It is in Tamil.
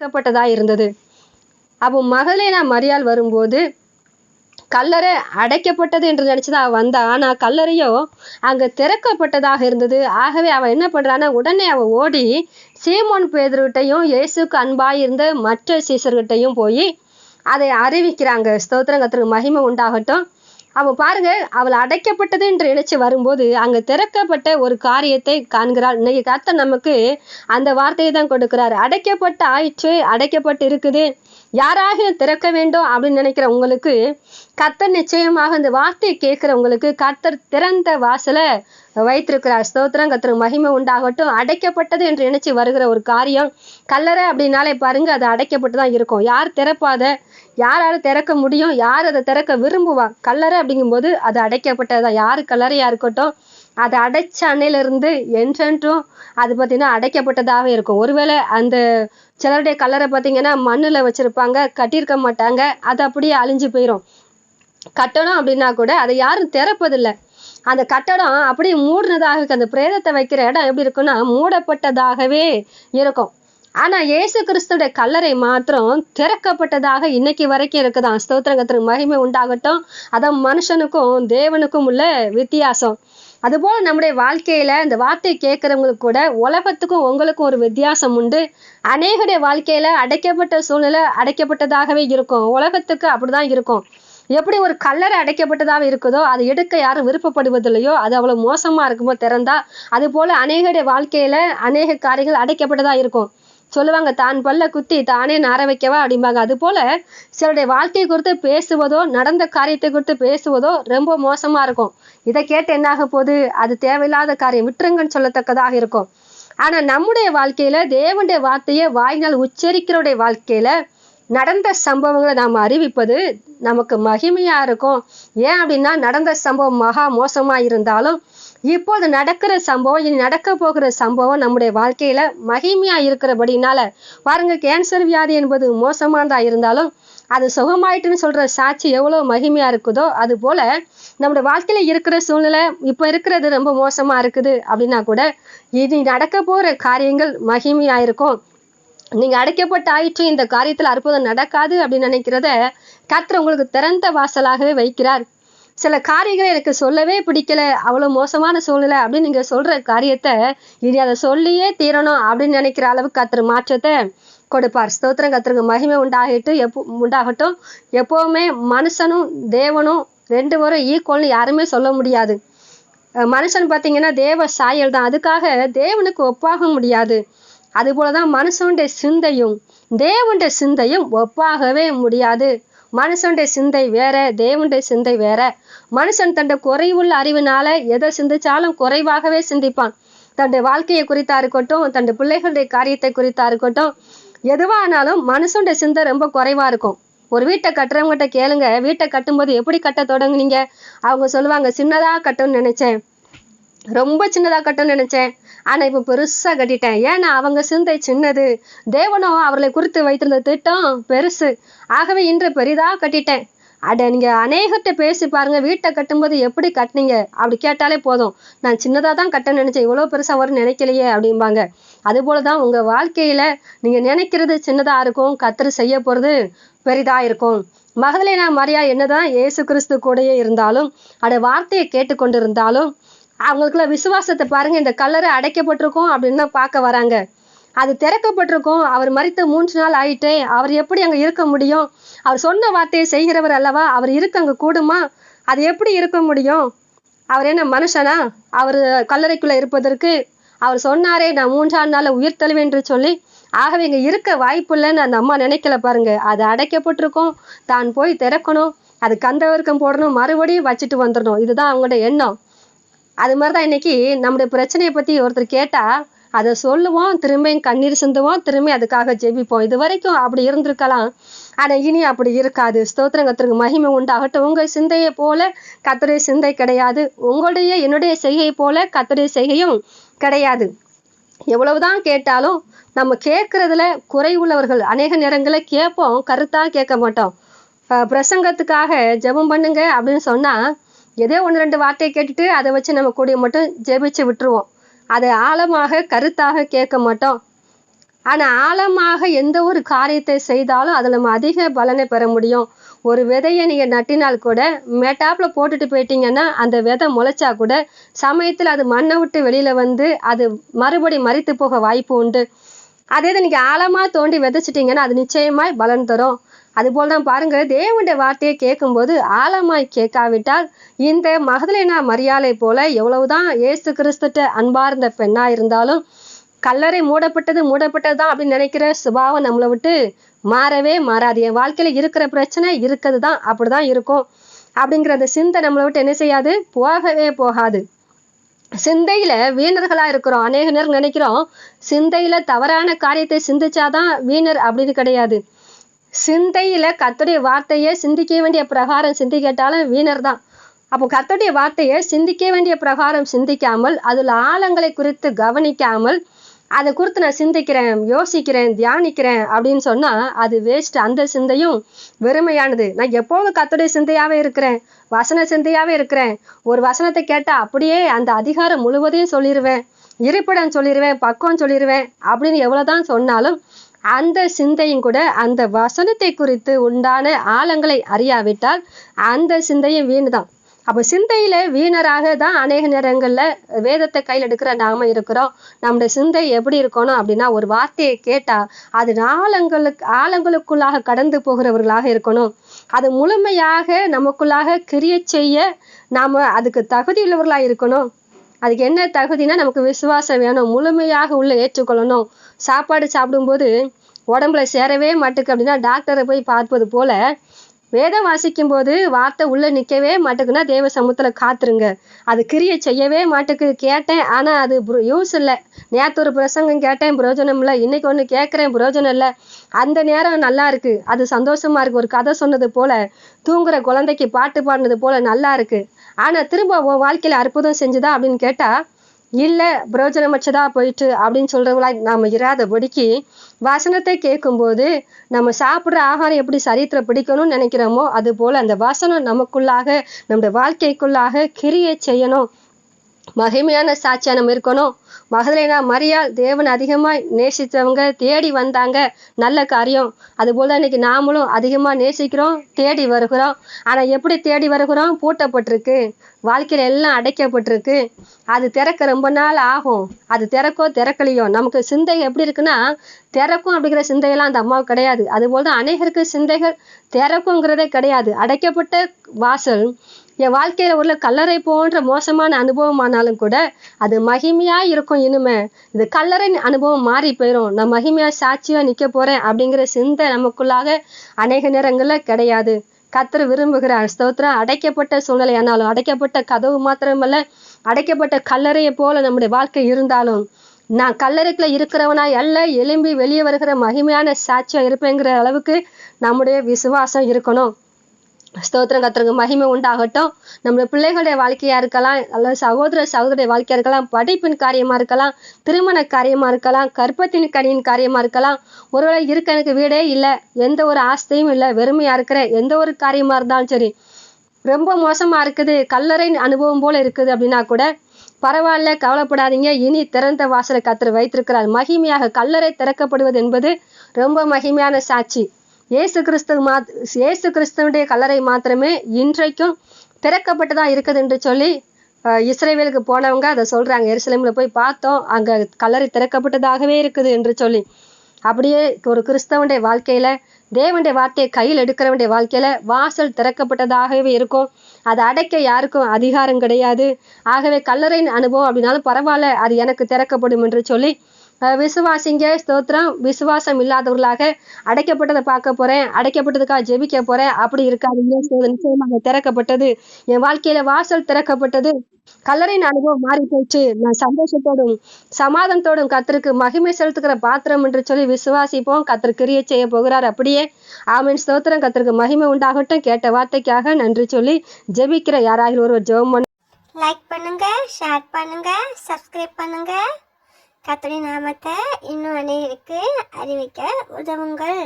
திறக்கப்பட்டதா இருந்தது. அப்போ மகதலேனா மரியாள் வரும்போது கல்லறை அடைக்கப்பட்டது என்று நினைச்சுதான் அவ வந்தா. ஆனா கல்லறையோ அங்க திறக்கப்பட்டதாக இருந்தது. ஆகவே அவ என்ன பண்றான்னா, உடனே அவ ஓடி சீமோன் பேதுருகிட்டையும் இயேசுக்கு அன்பாய் இருந்த மற்ற சீசர்கிட்டையும் போய் அதை அறிவிக்கிறாங்க. ஸ்தோத்திரம், கர்த்தருக்கு மகிமை உண்டாகட்டும். அவ பாருங்க, அவள் அடைக்கப்பட்டது என்று நினைச்சு வரும்போது அங்க திறக்கப்பட்ட ஒரு காரியத்தை காண்கிறாள். இன்னைக்கு கர்த்தர் நமக்கு அந்த வார்த்தையை தான் கொடுக்கிறார். அடைக்கப்பட்ட ஆயிற்று, அடைக்கப்பட்டு இருக்குது, யாராகிலும் திறக்க வேண்டும் அப்படின்னு நினைக்கிற உங்களுக்கு கர்த்தர் நிச்சயமாக இந்த வார்த்தையை கேட்கிறவங்களுக்கு கர்த்தர் திறந்த வாசலை வைத்திருக்கிறார். ஸ்தோத்திரம், கர்த்தருக்கு மகிமை உண்டாகட்டும். அடைக்கப்பட்டது என்று நினைச்சு வருகிற ஒரு காரியம், கல்லறை அப்படின்னாலே பாருங்க அது அடைக்கப்பட்டு தான் இருக்கும். யார் திறப்பாத, யாரால திறக்க முடியும், யார் அதை திறக்க விரும்புவா? கல்லறை அப்படிங்கும்போது அது அடைக்கப்பட்டதுதான். யாரு கல்லறையா இருக்கட்டும், அதை அடைச்ச அன்னையிலிருந்து என்றென்றும் அது பார்த்தீங்கன்னா அடைக்கப்பட்டதாக இருக்கும். ஒருவேளை அந்த சிலருடைய கல்லறை பார்த்தீங்கன்னா மண்ணுல வச்சிருப்பாங்க, கட்டியிருக்க மாட்டாங்க, அது அப்படியே அழிஞ்சு போயிடும். கட்டடம் அப்படின்னா கூட அதை யாரும் திறப்பதில்லை. அந்த கட்டடம் அப்படியே மூடினதாக இருக்கு. அந்த பிரேதத்தை வைக்கிற இடம் எப்படி இருக்குன்னா மூடப்பட்டதாகவே இருக்கும். ஆனா இயேசு கிறிஸ்துடைய கல்லறை மாத்திரம் திறக்கப்பட்டதாக இன்னைக்கு வரைக்கும் இருக்குதான். ஸ்தோத்திரம், கர்த்தருக்கு மகிமை உண்டாகட்டும். அதான் மனுஷனுக்கும் தேவனுக்கும் உள்ள வித்தியாசம். அதுபோல நம்முடைய வாழ்க்கையில இந்த வார்த்தை கேட்கிறவங்களுக்கு கூட உலகத்துக்கும் உங்களுக்கும் ஒரு வித்தியாசம் உண்டு. அநேகருடைய வாழ்க்கையில அடைக்கப்பட்ட சூழ்நிலை அடைக்கப்பட்டதாகவே இருக்கும். உலகத்துக்கு அப்படிதான் இருக்கும். எப்படி ஒரு கல்லறை அடைக்கப்பட்டதாக இருக்குதோ அதை எடுக்க யாரும் விருப்பப்படுவதில்லையோ, அது அவ்வளவு மோசமா இருக்குமோ திறந்தா, அது போல அநேகருடைய வாழ்க்கையில அநேக காரியங்கள் அடைக்கப்பட்டதா இருக்கும். சொல்லுவாங்க, தான் பல்ல குத்தி தானே நார வைக்கவா அப்படிம்பாங்க. அது போல சிலருடைய வாழ்க்கையை குறித்து பேசுவதோ, நடந்த காரியத்தை குறித்து பேசுவதோ ரொம்ப மோசமா இருக்கும். இதை கேட்டு என்னாக போகுது, அது தேவையில்லாத காரியம், விட்டுருங்கன்னு சொல்லத்தக்கதாக இருக்கும். ஆனா நம்முடைய வாழ்க்கையில தேவனுடைய வார்த்தையை வாயினால் உச்சரிக்கிறோடைய வாழ்க்கையில நடந்த சம்பவங்களை நாம் அறிவிப்பது நமக்கு மகிமையா இருக்கும். ஏன் அப்படின்னா, நடந்த சம்பவம் மகா மோசமா இருந்தாலும் இப்போது நடக்கிற சம்பவம், இனி நடக்க போகிற சம்பவம் நம்முடைய வாழ்க்கையில மகிமையா இருக்கிறபடினால பாருங்க, கேன்சர் வியாதி என்பது மோசமானதா இருந்தாலும் அது சுகமாயிட்டுன்னு சொல்ற சாட்சி எவ்வளவு மகிமையா இருக்குதோ, அது போல நம்முடைய வாழ்க்கையில இருக்கிற சூழ்நிலை இப்ப இருக்கிறது ரொம்ப மோசமா இருக்குது அப்படின்னா கூட இனி நடக்க போற காரியங்கள் மகிமையா இருக்கும். நீங்க அடைக்கப்பட்ட ஆயிற்று, இந்த காரியத்துல அற்புதம் நடக்காது அப்படின்னு நினைக்கிறத கர்த்தர் உங்களுக்கு திறந்த வாசலாகவே வைக்கிறார். சில காரியங்களை எனக்கு சொல்லவே பிடிக்கல, அவ்வளவு மோசமான சூழ்நிலை அப்படின்னு நீங்க சொல்ற காரியத்தை இனி அதை சொல்லியே தீரணும் அப்படின்னு நினைக்கிற அளவுக்கு கர்த்தர் மாற்றத்தை கொடுப்பார். ஸ்தோத்திரம், கர்த்தருக்கு மகிமை உண்டாகட்டும். எப்பவுமே மனுஷனும் தேவனும் ரெண்டு பேரும் ஈக்குவல்னு யாருமே சொல்ல முடியாது. மனுஷன் பார்த்தீங்கன்னா தேவ சாயல் தான், அதுக்காக தேவனுக்கு ஒப்பாக முடியாது. அது போலதான் மனுஷனுடைய சிந்தையும் தேவனுடைய சிந்தையும் ஒப்பாகவே முடியாது. மனுஷனுடைய சிந்தை வேற, தேவனுடைய சிந்தை வேற. மனுஷன் தன்னுடைய குறைவுள்ள அறிவினால எதை சிந்திச்சாலும் குறைவாகவே சிந்திப்பான். தன்னுடைய வாழ்க்கையை குறித்தா இருக்கட்டும், தன்னுடைய பிள்ளைகளுடைய காரியத்தை குறித்தா இருக்கட்டும், எதுவானாலும் மனுஷனுடைய சிந்தை ரொம்ப குறைவா இருக்கும். ஒரு வீட்டை கட்டுறவங்ககிட்ட கேளுங்க, வீட்டை கட்டும்போது எப்படி கட்ட தொடங்குனீங்க? அவங்க சொல்லுவாங்க, சின்னதா கட்டணும்னு நினைச்சேன், ரொம்ப சின்னதா கட்டணும்னு நினைச்சேன், ஆனா இப்ப பெருசா கட்டிட்டேன். ஏன்னா அவங்க சிந்தை சின்னது, தேவனோ அவர்களை குறித்து வைத்திருந்த திட்டம் பெருசு. ஆகவே இன்று பெரிதா கட்டிட்டேன். நீங்க அநேகர்கிட்ட பேசி பாருங்க, வீட்டை கட்டும்போது எப்படி கட்டினீங்க அப்படி கேட்டாலே போதும், நான் சின்னதா தான் கட்டணும்னு நினைச்சேன், இவ்வளவு பெருசா வரும் நினைக்கலையே அப்படிம்பாங்க. அது போலதான் உங்க வாழ்க்கையில நீங்க நினைக்கிறது சின்னதா இருக்கும், கர்த்தர் செய்ய போறது பெரிதா இருக்கும். மகதலேனா மரியாள் என்னதான் இயேசு கிறிஸ்து கூடயே இருந்தாலும், வார்த்தையை கேட்டுக்கொண்டிருந்தாலும் அவங்களுக்குள்ள விசுவாசத்தை பாருங்க. இந்த கல்லறை அடைக்கப்பட்டிருக்கும் அப்படின்னு தான் பார்க்க வராங்க, அது திறக்கப்பட்டிருக்கும். அவர் மரித்து 3 நாள் ஆயிட்டே, அவர் எப்படி அங்க இருக்க முடியும்? அவர் சொன்ன வார்த்தையை செய்கிறவர் அல்லவா, அவர் இருக்க அங்க கூடுமா? அது எப்படி இருக்க முடியும்? அவர் என்ன மனுஷனா? அவர் கல்லறைக்குள்ள இருப்பதற்கு அவர் சொன்னாரே, நான் 3ஆம் நாள்ல உயிர் தழுவேன் என்று சொல்லி. ஆகவே இங்க இருக்க வாய்ப்பு இல்லைன்னு அந்த அம்மா நினைக்கல பாருங்க. அது அடைக்கப்பட்டிருக்கும், தான் போய் திறக்கணும், அது கந்தவர்க்கம் போடணும், மறுபடியும் வச்சுட்டு வந்துடணும், இதுதான் அவங்களோட எண்ணம். அது மாதிரிதான் இன்னைக்கு நம்முடைய பிரச்சனையை பத்தி ஒருத்தர் கேட்டா அதை சொல்லுவோம், திரும்பியும் கண்ணீர் சிந்துவோம், திரும்பி அதுக்காக ஜெபிப்போம். இது வரைக்கும் அப்படி இருந்திருக்கலாம், ஆனா இனி அப்படி இருக்காது. ஸ்தோத்திரம், கர்த்தருக்கு மகிமை உண்டாகட்டும். உங்க சிந்தையை போல கர்த்தருடைய சிந்தை கிடையாது, உங்களுடைய என்னுடைய செய்கை போல கர்த்தருடைய செய்கையும் கிடையாது. எவ்வளவுதான் கேட்டாலும் நம்ம கேட்கறதுல குறை உள்ளவர்கள். அநேக நேரங்களில் கேட்போம், கருத்தா கேட்க மாட்டோம். பிரசங்கத்துக்காக ஜெபம் பண்ணுங்க அப்படின்னு சொன்னா ஏதோ 1-2 வார்த்தையை கேட்டுட்டு அதை வச்சு நம்ம கூடிய மட்டும் ஜெபிச்சு விட்டுருவோம். அதை ஆழமாக கருத்தாக கேட்க மாட்டோம். ஆனால் ஆழமாக எந்த ஒரு காரியத்தை செய்தாலும் அதில் நம்ம அதிக பலனை பெற முடியும். ஒரு விதையை நீங்கள் நட்டினால் கூட மேட்டாப்பில் போட்டுட்டு போயிட்டீங்கன்னா அந்த விதை முளைச்சா கூட சமயத்தில் அது மண்ணை விட்டு வெளியில் வந்து அது மறுபடி மரித்து போக வாய்ப்பு உண்டு. அதே இதை நீங்கள் ஆழமாக தோண்டி விதைச்சிட்டிங்கன்னா அது நிச்சயமாய் பலன் தரும். அதுபோல் தான் பாருங்க, தேவனுடைய வார்த்தையை கேட்கும்போது ஆழமாய் கேட்காவிட்டால் இந்த மகதலேனா மரியாளை போல எவ்வளவுதான் இயேசு கிறிஸ்துட்ட அன்பார்ந்த பெண்ணா இருந்தாலும் கல்லறை மூடப்பட்டது தான் அப்படின்னு நினைக்கிற சுபாவம் நம்மளை விட்டு மாறவே மாறாது. என் வாழ்க்கையில இருக்கிற பிரச்சனை இருக்கிறது தான், அப்படிதான் இருக்கும் அப்படிங்கிற அந்த சிந்தை நம்மளை விட்டு என்ன செய்யாது, போகவே போகாது. சிந்தையில வீணர்களா இருக்கிறோம். அநேக நேரம் நினைக்கிறோம் சிந்தையில தவறான காரியத்தை சிந்திச்சாதான் வீணர் அப்படின்னு கிடையாது. சிந்தையில கர்த்தருடைய வார்த்தையை சிந்திக்க வேண்டிய பிரகாரம் சிந்திக்கட்டாலும் வீணர் தான். அப்போ கர்த்தருடைய வார்த்தையை சிந்திக்க வேண்டிய பிரகாரம் சிந்திக்காமல் அதில் ஆழங்களை குறித்து கவனிக்காமல் அதை குறித்து நான் சிந்திக்கிறேன், யோசிக்கிறேன், தியானிக்கிறேன் அப்படின்னு சொன்னா அது வேஸ்ட். அந்த சிந்தையும் வெறுமையானது. நான் எப்போதும் கர்த்தருடைய சிந்தையாவே இருக்கிறேன், வசன சிந்தையாவே இருக்கிறேன். ஒரு வசனத்தை கேட்டா அப்படியே அந்த அதிகாரம் முழுவதையும் சொல்லிடுவேன், இருப்பிடம் சொல்லிடுவேன், பக்கம் சொல்லிடுவேன் அப்படின்னு எவ்வளவுதான் சொன்னாலும் அந்த சிந்தையும் கூட அந்த வசனத்தை குறித்து உண்டான ஆழங்களை அறியாவிட்டால் அந்த சிந்தையும் வீண் தான். அப்போ சிந்தையில வீணராக தான் அநேக நேரங்கள்ல வேதத்தை கையில் எடுக்கிற நாம இருக்கிறோம். நம்முடைய சிந்தை எப்படி இருக்கணும் அப்படின்னா, ஒரு வார்த்தையை கேட்டா அது ஆழங்களுக்குள்ளாக கடந்து போகிறவர்களாக இருக்கணும். அது முழுமையாக நமக்குள்ளாக கிரியை செய்ய நாம அதுக்கு தகுதி உள்ளவர்களாக இருக்கணும். அதுக்கு என்ன தகுதினா, நமக்கு விசுவாசம் வேணும், முழுமையாக உள்ள ஏற்றுக்கொள்ளணும். சாப்பாடு சாப்பிடும்போது உடம்புல சேரவே மாட்டுக்கு அப்படின்னா டாக்டரை போய் பார்ப்பது போல வேதம் வாசிக்கும் போது வார்த்தை உள்ள நிற்கவே மாட்டுக்குன்னா தேவ சமூகத்துல காத்துருங்க. அது கிரியை செய்யவே மாட்டுக்கு. கேட்டேன் ஆனா அது யூஸ் இல்லை. நேற்று ஒரு பிரசங்கம் கேட்டேன், பிரயோஜனம் இல்லை. இன்னைக்கு ஒன்று கேட்குறேன், பிரயோஜனம் இல்லை. அந்த நேரம் நல்லா இருக்கு, அது சந்தோஷமா இருக்கு. ஒரு கதை சொன்னது போல, தூங்குற குழந்தைக்கு பாட்டு பாடினது போல நல்லா இருக்கு. ஆனா திரும்ப உன் வாழ்க்கையில அற்புதம் செஞ்சுதா அப்படின்னு கேட்டா இல்லை, பிரயோஜனமற்றதா போயிட்டு அப்படின்னு சொல்றவங்களா நாம இராதபடிக்கு வசனத்தை கேட்கும்போது நம்ம சாப்பிட்ற ஆகாரம் எப்படி சரீரத்துல பிடிக்கணும்னு நினைக்கிறோமோ அது போல அந்த வசனம் நமக்குள்ளாக நம்முடைய வாழ்க்கைக்குள்ளாக கிரியை செய்யணும். மகிமையான சாட்சியா நம்ம இருக்கணும். மகதலேனா மரியாள் தேவன் அதிகமாய் நேசித்தவங்க, தேடி வந்தாங்க, நல்ல காரியம். அதுபோல இன்னைக்கு நாமளும் அதிகமா நேசிக்கிறோம், தேடி வருகிறோம். ஆனா எப்படி தேடி வருகிறோம், பூட்டப்பட்டிருக்கு, வாழ்க்கையில எல்லாம் அடைக்கப்பட்டிருக்கு. அது திறக்க ரொம்ப நாள் ஆகும். அது திறக்கலையோ நமக்கு சிந்தை எப்படி இருக்குன்னா, திறக்கும் அப்படிங்கிற சிந்தையெல்லாம் அந்த அம்மாவுக்கு கிடையாது. அதுபோல்தான் அநேகருக்கு சிந்தைகள் திறக்குங்கிறதே கிடையாது. அடைக்கப்பட்ட வாசல் என் வாழ்க்கையில உள்ள கல்லறை போன்ற மோசமான அனுபவமானாலும் கூட அது மகிமையா இருக்கும். இனிமே இது கல்லறை அனுபவம் மாறி போயிடும். நான் மகிமையா சாட்சியா நிக்க போறேன் அப்படிங்கிற சிந்தை நமக்குள்ளாக அநேக நேரங்கள்ல கிடையாது. கர்த்தர் விரும்புகிறார். ஸ்தோத்திரம். அடைக்கப்பட்ட சூழ்நிலை ஆனாலும், அடைக்கப்பட்ட கதவு மாத்திரமல்ல, அடைக்கப்பட்ட கல்லறையை போல நம்முடைய வாழ்க்கை இருந்தாலும் நான் கல்லறைக்குள்ள இருக்கிறவனாய் அல்ல, எலும்பி வெளியே வருகிற மகிமையான சாட்சியா இருப்பேங்கிற அளவுக்கு நம்முடைய விசுவாசம் இருக்கணும். ஸ்தோத்திரம். கர்த்தருக்கு மகிமை உண்டாகட்டும். நம்முடைய பிள்ளைகளுடைய வாழ்க்கையா இருக்கலாம், அல்லது சகோதரருடைய வாழ்க்கையா இருக்கலாம், படிப்பின் காரியமா இருக்கலாம், திருமண காரியமா இருக்கலாம், கற்பத்தின் கனியின் காரியமா இருக்கலாம். ஒருவேளை இருக்க எனக்கு வீடே இல்லை, எந்த ஒரு ஆஸ்தியும் இல்லை, வெறுமையா இருக்கிறேன், எந்த ஒரு காரியமா இருந்தாலும் சரி ரொம்ப மோசமா இருக்குது, கல்லறை அனுபவம் போல இருக்குது அப்படின்னா கூட பரவாயில்ல, கவலைப்படாதீங்க. இனி திறந்த வாசலை கர்த்தர் வைத்திருக்கிறார். மகிமையாக கல்லறை திறக்கப்படுவது என்பது ரொம்ப மகிமையான சாட்சி. இயேசு கிறிஸ்துவனுடைய கல்லறை மாத்திரமே இன்றைக்கும் திறக்கப்பட்டதா இருக்குது என்று சொல்லி இஸ்ரவேலுக்கு போனவங்க அதை சொல்றாங்க. எருசலேம்ல போய் பார்த்தோம், அங்க கல்லறை திறக்கப்பட்டதாகவே இருக்குது என்று சொல்லி. அப்படியே ஒரு கிறிஸ்தவனுடைய வாழ்க்கையில தேவனுடைய வார்த்தையை கையில் எடுக்கிறவனுடைய வாழ்க்கையில வாசல் திறக்கப்பட்டதாகவே இருக்கும். அதை அடைக்க யாருக்கும் அதிகாரம் கிடையாது. ஆகவே கல்லறையின் அனுபவம் அப்படின்னாலும் பரவாயில்ல, அது எனக்கு திறக்கப்படும் என்று சொல்லி விசுவாசிங்க. ஸ்தோத்திரம். விசுவாசம் இல்லாதவர்களாக அடைக்கப்பட்டதை பார்க்க போறேன், அடைக்கப்பட்டதுக்காக ஜெபிக்க போறேன் அப்படி இருக்காதீங்க. நிச்சயமாக திறக்கப்பட்டது, என் வாழ்க்கையில வாசல் திறக்கப்பட்டது, கல்லறையின் அனுபவம் மாறி போச்சு. நான் சந்தோஷத்தோடும் சமாதானத்தோடும் கர்த்தருக்கு மகிமை செலுத்துகிற பாத்திரம் என்று சொல்லி விசுவாசிப்போம். கர்த்தர் கிரியை செய்ய போகிறார். அப்படியே ஆமென். ஸ்தோத்திரம். கர்த்தருக்கு மகிமை உண்டாகட்டும். கேட்ட வார்த்தைக்காக நன்றி சொல்லி ஜெபிக்கிற யாராவது ஒருவர் ஜெபம் பண்ணி லைக் பண்ணுங்க, ஷேர் பண்ணுங்க, சப்ஸ்கிரைப் பண்ணுங்க. கர்த்தருடைய நாமத்தை இன்னும் அநேகருக்கு அறிவிக்க உதவுங்கள்.